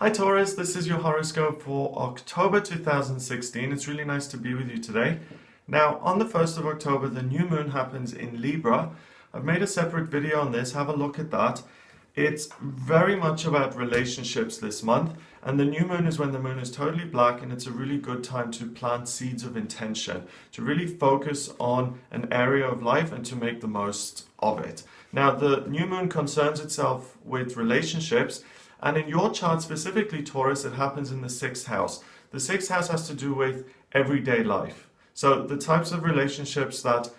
Hi Taurus, this is your horoscope for October 2016. It's really nice to be with you today. Now, on the 1st of October, the new moon happens in Libra. I've made a separate video on this, have a look at that. It's very much about relationships this month, and the new moon is when the moon is totally black, and it's a really good time to plant seeds of intention, to really focus on an area of life and to make the most of it. Now, the new moon concerns itself with relationships, and in your chart specifically, Taurus, it happens in the 6th house. The 6th house has to do with everyday life. So the types of relationships that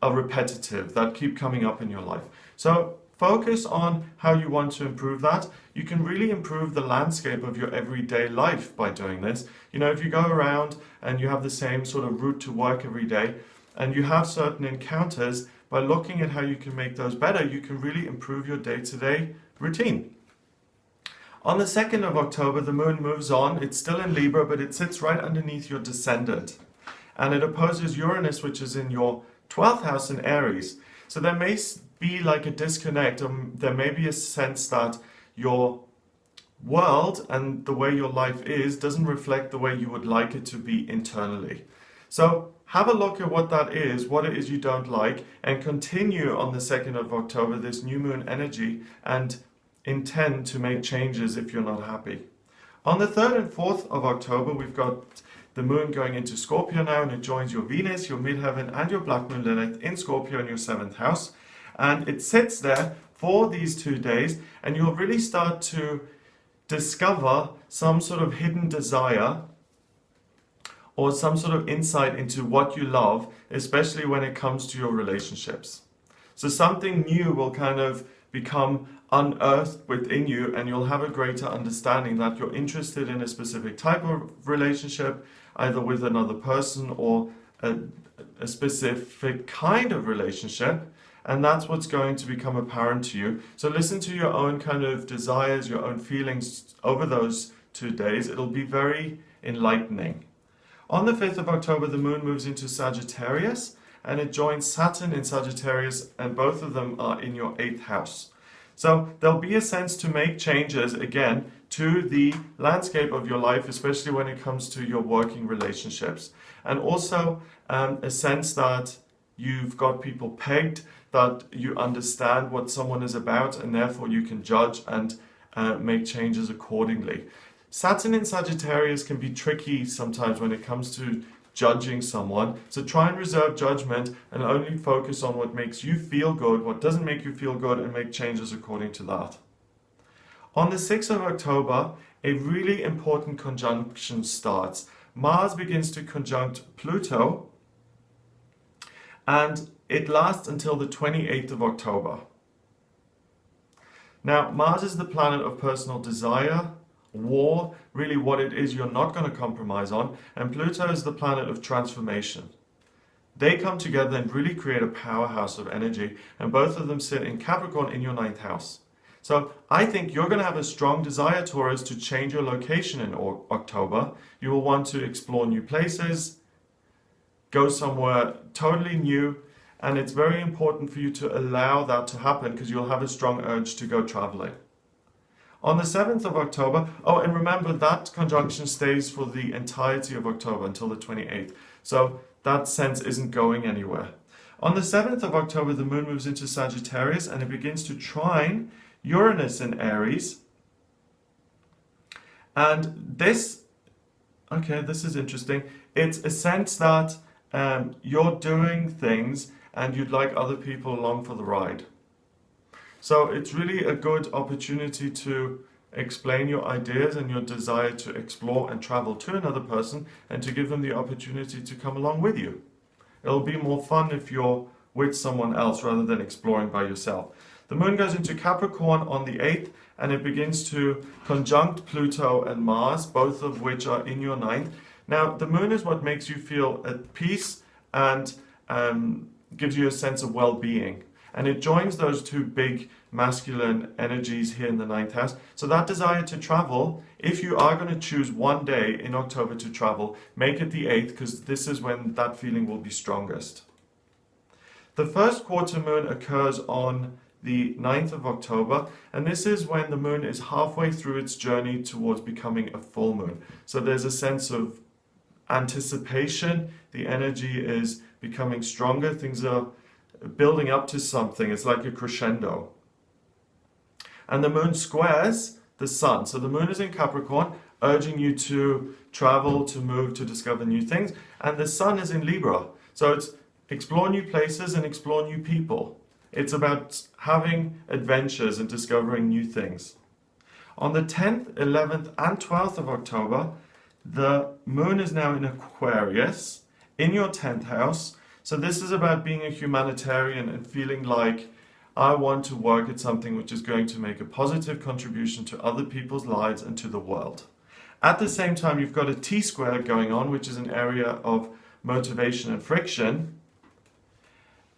are repetitive, that keep coming up in your life. So focus on how you want to improve that. You can really improve the landscape of your everyday life by doing this. You know, if you go around and you have the same sort of route to work every day, and you have certain encounters, by looking at how you can make those better, you can really improve your day-to-day routine. On the 2nd of October, the moon moves on. It's still in Libra, but it sits right underneath your descendant. And it opposes Uranus, which is in your 12th house in Aries. So there may be like a disconnect, or there may be a sense that your world and the way your life is doesn't reflect the way you would like it to be internally. So have a look at what that is, what it is you don't like, and continue on the 2nd of October, this new moon energy, and intend to make changes if you're not happy. On the 3rd and 4th of October, we've got the moon going into Scorpio now, and it joins your Venus, your midheaven, and your black moon Lilith in Scorpio in your 7th house. And it sits there for these 2 days, and you'll really start to discover some sort of hidden desire or some sort of insight into what you love, especially when it comes to your relationships. So something new will kind of become unearthed within you, and you'll have a greater understanding that you're interested in a specific type of relationship, either with another person or a specific kind of relationship, and that's what's going to become apparent to you. So listen to your own kind of desires, your own feelings over those 2 days. It'll be very enlightening. On the 5th of October, the moon moves into Sagittarius, and it joins Saturn in Sagittarius, and both of them are in your 8th house. So there'll be a sense to make changes again to the landscape of your life, especially when it comes to your working relationships. And also a sense that you've got people pegged, that you understand what someone is about, and therefore you can judge and make changes accordingly. Saturn in Sagittarius can be tricky sometimes when it comes to judging someone, so try and reserve judgment and only focus on what makes you feel good, what doesn't make you feel good, and make changes according to that. On the 6th of October, a really important conjunction starts. Mars begins to conjunct Pluto, and it lasts until the 28th of October. Now, Mars is the planet of personal desire, war, really what it is you're not going to compromise on, and Pluto is the planet of transformation. They come together and really create a powerhouse of energy, and both of them sit in Capricorn in your 9th house. So I think you're going to have a strong desire, Taurus, to change your location in October. You will want to explore new places, go somewhere totally new, and it's very important for you to allow that to happen because you'll have a strong urge to go traveling. On the 7th of October, oh, and remember that conjunction stays for the entirety of October until the 28th. So that sense isn't going anywhere. On the 7th of October, the moon moves into Sagittarius, and it begins to trine Uranus in Aries. And this is interesting. It's a sense that you're doing things and you'd like other people along for the ride. So it's really a good opportunity to explain your ideas and your desire to explore and travel to another person, and to give them the opportunity to come along with you. It'll be more fun if you're with someone else rather than exploring by yourself. The moon goes into Capricorn on the 8th, and it begins to conjunct Pluto and Mars, both of which are in your 9th. Now, the moon is what makes you feel at peace and gives you a sense of well-being. And it joins those two big masculine energies here in the 9th house. So that desire to travel, if you are going to choose one day in October to travel, make it the 8th, because this is when that feeling will be strongest. The first quarter moon occurs on the 9th of October, and this is when the moon is halfway through its journey towards becoming a full moon. So there's a sense of anticipation, the energy is becoming stronger, things are building up to something, it's like a crescendo. And the moon squares the sun, so the moon is in Capricorn, urging you to travel, to move, to discover new things, and the sun is in Libra, so it's explore new places and explore new people. It's about having adventures and discovering new things. On the 10th, 11th and 12th of October, the moon is now in Aquarius, in your 10th house. So this is about being a humanitarian and feeling like I want to work at something which is going to make a positive contribution to other people's lives and to the world. At the same time, you've got a T-square going on, which is an area of motivation and friction.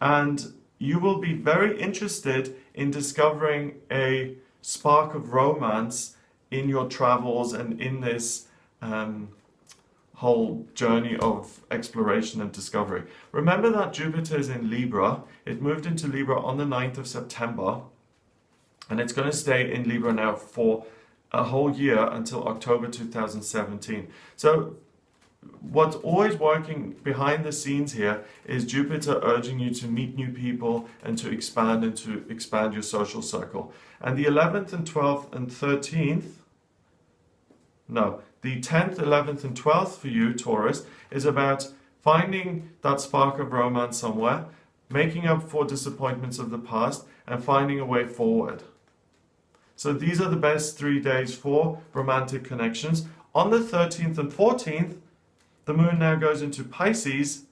And you will be very interested in discovering a spark of romance in your travels and in this whole journey of exploration and discovery. Remember that Jupiter is in Libra. It moved into Libra on the 9th of September, and it's going to stay in Libra now for a whole year until October 2017. So what's always working behind the scenes here is Jupiter urging you to meet new people and to expand your social circle. And the 11th and 12th and 13th, no, the 10th, 11th and 12th for you, Taurus, is about finding that spark of romance somewhere, making up for disappointments of the past, and finding a way forward. So these are the best 3 days for romantic connections. On the 13th and 14th, the moon now goes into Pisces,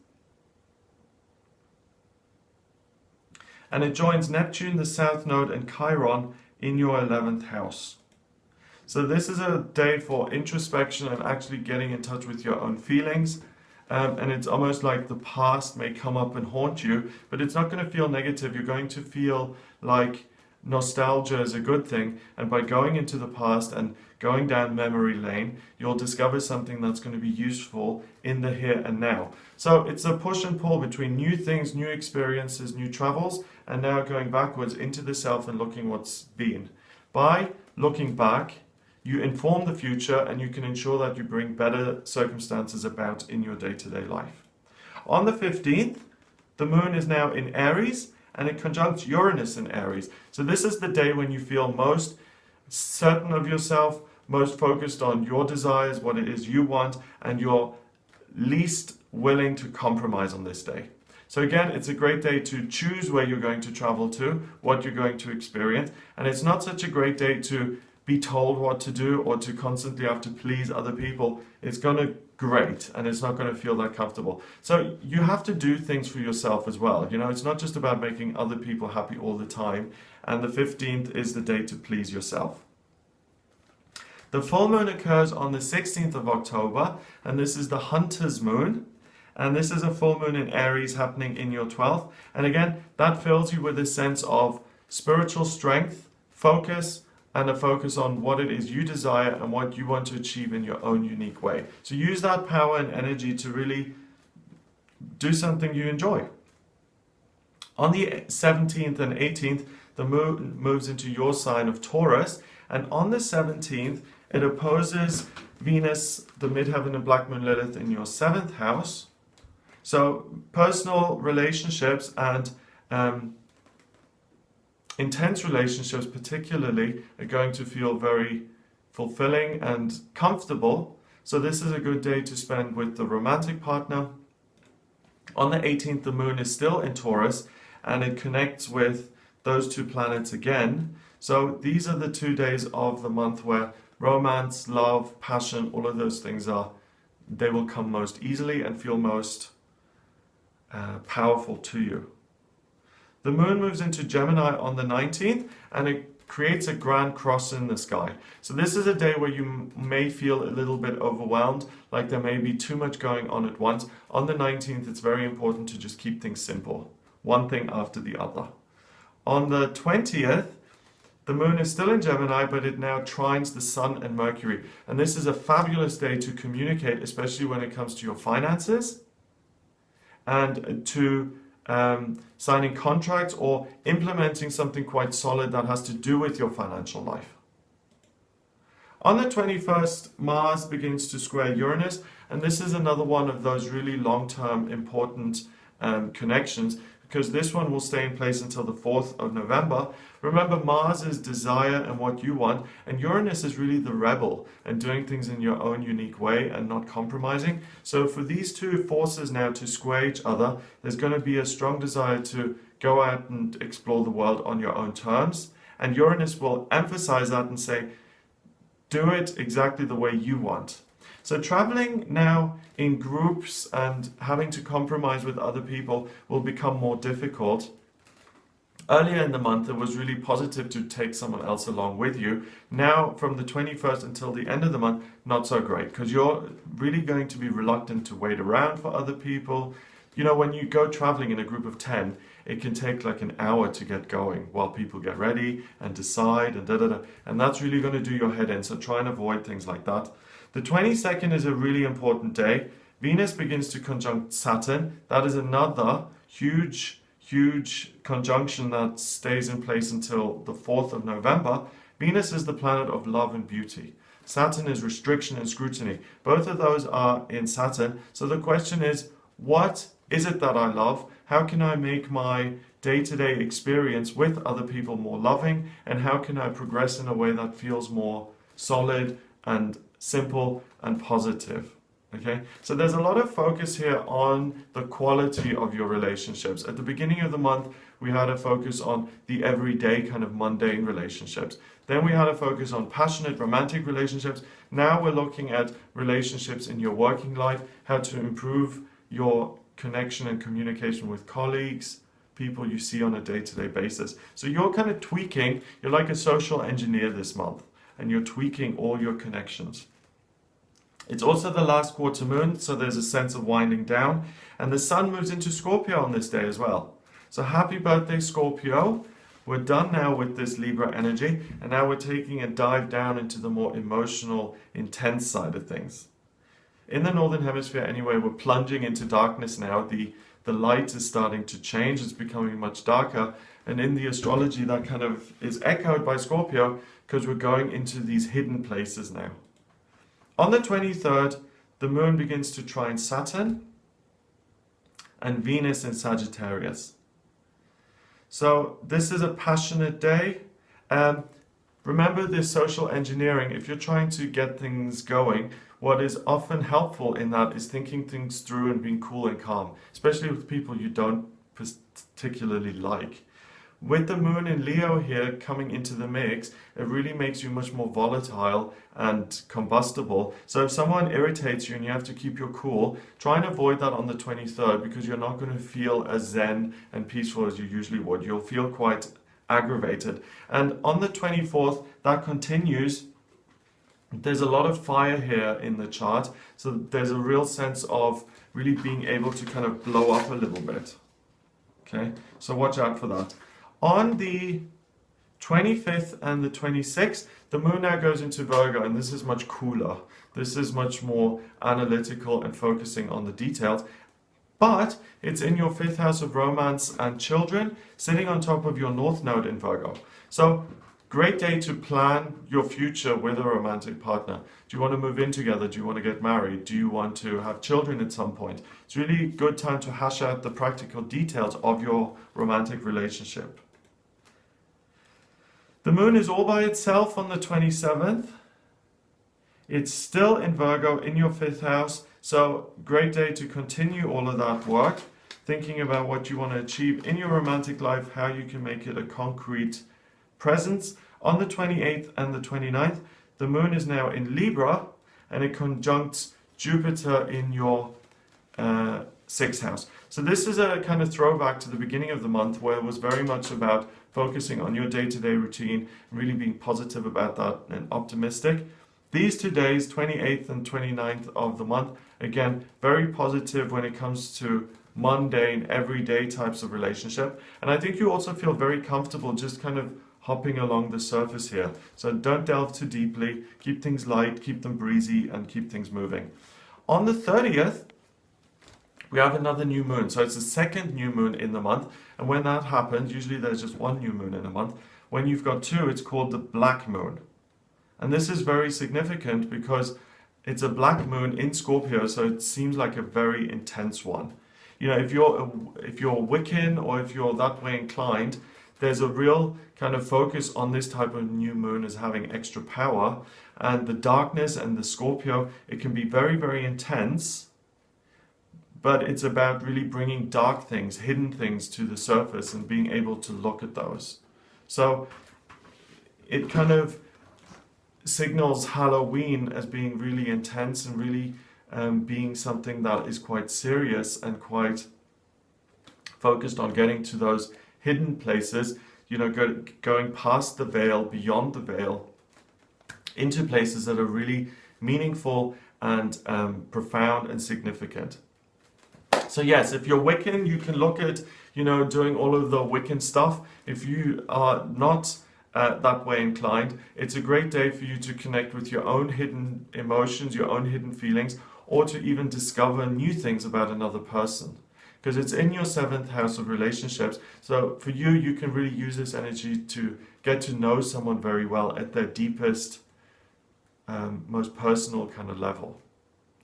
and it joins Neptune, the South Node, and Chiron in your 11th house. So this is a day for introspection and actually getting in touch with your own feelings. And it's almost like the past may come up and haunt you, but it's not going to feel negative. You're going to feel like nostalgia is a good thing. And by going into the past and going down memory lane, you'll discover something that's going to be useful in the here and now. So it's a push and pull between new things, new experiences, new travels, and now going backwards into the self and looking what's been. By looking back, you inform the future and you can ensure that you bring better circumstances about in your day-to-day life. On the 15th, the moon is now in Aries and it conjuncts Uranus in Aries. So this is the day when you feel most certain of yourself, most focused on your desires, what it is you want, and you're least willing to compromise on this day. So again, it's a great day to choose where you're going to travel to, what you're going to experience, and it's not such a great day to be told what to do or to constantly have to please other people. It's going to grate and it's not going to feel that comfortable. So you have to do things for yourself as well. You know, it's not just about making other people happy all the time. And the 15th is the day to please yourself. The full moon occurs on the 16th of October, and this is the Hunter's moon. And this is a full moon in Aries happening in your 12th. And again, that fills you with a sense of spiritual strength, focus, and a focus on what it is you desire and what you want to achieve in your own unique way. So use that power and energy to really do something you enjoy. On the 17th and 18th, the moon moves into your sign of Taurus, and on the 17th, it opposes Venus, the midheaven and Black Moon Lilith in your 7th house. So personal relationships and intense relationships particularly are going to feel very fulfilling and comfortable. So this is a good day to spend with the romantic partner. On the 18th, the moon is still in Taurus and it connects with those two planets again. So these are the 2 days of the month where romance, love, passion, all of those things they will come most easily and feel most powerful to you. The moon moves into Gemini on the 19th and it creates a grand cross in the sky. So this is a day where you may feel a little bit overwhelmed, like there may be too much going on at once. On the 19th, it's very important to just keep things simple, one thing after the other. On the 20th, the moon is still in Gemini, but it now trines the Sun and Mercury. And this is a fabulous day to communicate, especially when it comes to your finances and to signing contracts or implementing something quite solid that has to do with your financial life. On the 21st, Mars begins to square Uranus, and this is another one of those really long-term important connections, because this one will stay in place until the 4th of November. Remember, Mars is desire and what you want, and Uranus is really the rebel and doing things in your own unique way and not compromising. So for these two forces now to square each other, there's going to be a strong desire to go out and explore the world on your own terms, and Uranus will emphasize that and say, do it exactly the way you want. So traveling now in groups and having to compromise with other people will become more difficult. Earlier in the month, it was really positive to take someone else along with you. Now, from the 21st until the end of the month, not so great, because you're really going to be reluctant to wait around for other people. You know, when you go traveling in a group of 10, it can take like an hour to get going while people get ready and decide and da-da-da. And that's really going to do your head in, so try and avoid things like that. The 22nd is a really important day. Venus begins to conjunct Saturn. That is another huge conjunction that stays in place until the 4th of November. Venus is the planet of love and beauty. Saturn is restriction and scrutiny. Both of those are in Saturn. So the question is, what is it that I love? How can I make my day-to-day experience with other people more loving? And how can I progress in a way that feels more solid and simple and positive? Okay, so there's a lot of focus here on the quality of your relationships. At the beginning of the month, we had a focus on the everyday kind of mundane relationships. Then we had a focus on passionate romantic relationships. Now we're looking at relationships in your working life, how to improve your connection and communication with colleagues, people you see on a day-to-day basis. So you're kind of tweaking, you're like a social engineer this month, and you're tweaking all your connections. It's also the last quarter moon, so there's a sense of winding down, and the sun moves into Scorpio on this day as well. So happy birthday, Scorpio. We're done now with this Libra energy, and now we're taking a dive down into the more emotional, intense side of things. In the Northern Hemisphere anyway, we're plunging into darkness now. The light is starting to change, it's becoming much darker, and in the astrology that kind of is echoed by Scorpio, because we're going into these hidden places now. On the 23rd, the moon begins to trine Saturn and Venus in Sagittarius. So this is a passionate day. Remember this social engineering. If you're trying to get things going, what is often helpful in that is thinking things through and being cool and calm, especially with people you don't particularly like. With the moon in Leo here coming into the mix, it really makes you much more volatile and combustible. So if someone irritates you and you have to keep your cool, try and avoid that on the 23rd, because you're not going to feel as zen and peaceful as you usually would. You'll feel quite aggravated. And on the 24th, that continues. There's a lot of fire here in the chart, so there's a real sense of really being able to kind of blow up a little bit. Okay, so watch out for that. On the 25th and the 26th, the moon now goes into Virgo, and this is much cooler. This is much more analytical and focusing on the details. But it's in your 5th house of romance and children, sitting on top of your North Node in Virgo. So great day to plan your future with a romantic partner. Do you want to move in together? Do you want to get married? Do you want to have children at some point? It's really a good time to hash out the practical details of your romantic relationship. The moon is all by itself on the 27th. It's still in Virgo in your 5th house. So great day to continue all of that work, thinking about what you want to achieve in your romantic life, how you can make it a concrete presence. On the 28th and the 29th, the moon is now in Libra, and it conjuncts Jupiter in your 6th house. So this is a kind of throwback to the beginning of the month, where it was very much about focusing on your day-to-day routine, really being positive about that and optimistic. These 2 days, 28th and 29th of the month, again, very positive when it comes to mundane, everyday types of relationship. And I think you also feel very comfortable just kind of hopping along the surface here. So don't delve too deeply, keep things light, keep them breezy, and keep things moving. On the 30th, we have another new moon. So it's the second new moon in the month. And when that happens, usually there's just one new moon in a month. When you've got two, it's called the black moon. And this is very significant because it's a black moon in Scorpio, so it seems like a very intense one. You know, if you're Wiccan or if you're that way inclined, there's a real kind of focus on this type of new moon as having extra power. And the darkness and the Scorpio, it can be very, very intense. But it's about really bringing dark things, hidden things to the surface and being able to look at those. So it kind of signals Halloween as being really intense and really being something that is quite serious and quite focused on getting to those hidden places, you know, going past the veil, beyond the veil, into places that are really meaningful and profound and significant. So yes, if you're Wiccan, you can look at, you know, doing all of the Wiccan stuff. If you are not that way inclined, it's a great day for you to connect with your own hidden emotions, your own hidden feelings, or to even discover new things about another person. Because it's in your 7th house of relationships. So for you, you can really use this energy to get to know someone very well at their deepest, most personal kind of level.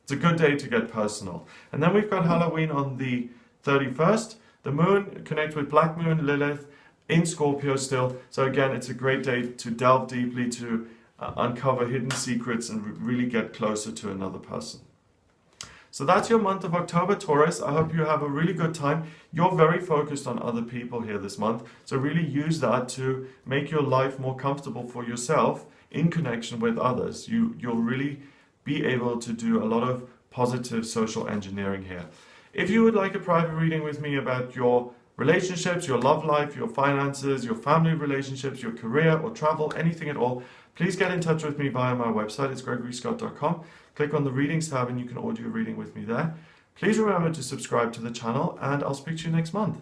It's a good day to get personal. And then we've got Halloween on the 31st. The moon connects with Black Moon, Lilith, in Scorpio still. So again, it's a great day to delve deeply, to uncover hidden secrets and really get closer to another person. So that's your month of October, Taurus. I hope you have a really good time. You're very focused on other people here this month. So really use that to make your life more comfortable for yourself in connection with others. You'll really be able to do a lot of positive social engineering here. If you would like a private reading with me about your relationships, your love life, your finances, your family relationships, your career or travel, anything at all, please get in touch with me via my website. It's gregoryscott.com. Click on the readings tab and you can order your reading with me there. Please remember to subscribe to the channel and I'll speak to you next month.